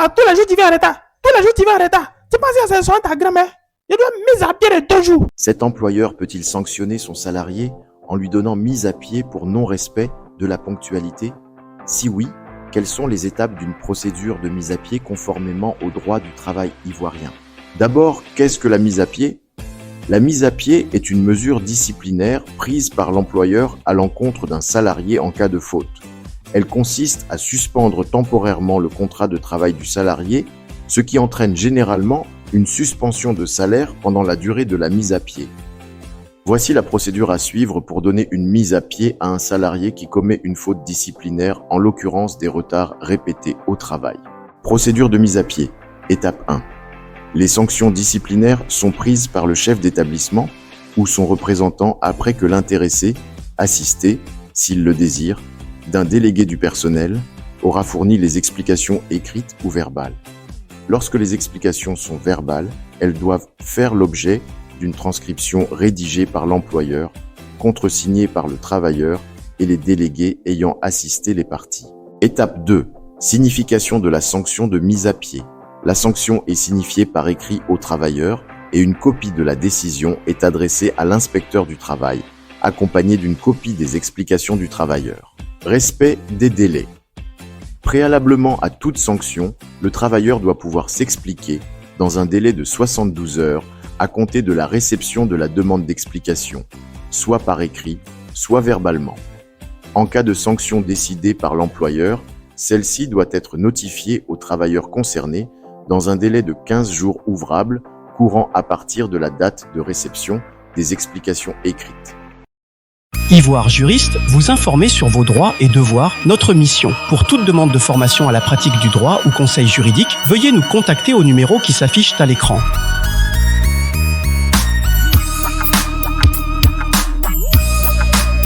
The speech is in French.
là, tous les jours, tu viens en retard. Tous les jours, tu viens en retard. Tu penses à ça ta grand-mère? Je dois mise à pied de 2 jours. Cet employeur peut-il sanctionner son salarié en lui donnant mise à pied pour non-respect de la ponctualité? Si oui, quelles sont les étapes d'une procédure de mise à pied conformément au droit du travail ivoirien? D'abord, qu'est-ce que la mise à pied? La mise à pied est une mesure disciplinaire prise par l'employeur à l'encontre d'un salarié en cas de faute. Elle consiste à suspendre temporairement le contrat de travail du salarié, ce qui entraîne généralement une suspension de salaire pendant la durée de la mise à pied. Voici la procédure à suivre pour donner une mise à pied à un salarié qui commet une faute disciplinaire, en l'occurrence des retards répétés au travail. Procédure de mise à pied. Étape 1. Les sanctions disciplinaires sont prises par le chef d'établissement ou son représentant après que l'intéressé, assisté, s'il le désire, d'un délégué du personnel, aura fourni les explications écrites ou verbales. Lorsque les explications sont verbales, elles doivent faire l'objet d'une transcription rédigée par l'employeur, contresignée par le travailleur et les délégués ayant assisté les parties. Étape 2. Signification de la sanction de mise à pied. La sanction est signifiée par écrit au travailleur et une copie de la décision est adressée à l'inspecteur du travail, accompagnée d'une copie des explications du travailleur. Respect des délais. Préalablement à toute sanction, le travailleur doit pouvoir s'expliquer dans un délai de 72 heures à compter de la réception de la demande d'explication, soit par écrit, soit verbalement. En cas de sanction décidée par l'employeur, celle-ci doit être notifiée au travailleur concerné dans un délai de 15 jours ouvrables courant à partir de la date de réception des explications écrites. Ivoire Juriste, vous informer sur vos droits et devoirs, notre mission. Pour toute demande de formation à la pratique du droit ou conseil juridique, veuillez nous contacter au numéro qui s'affiche à l'écran.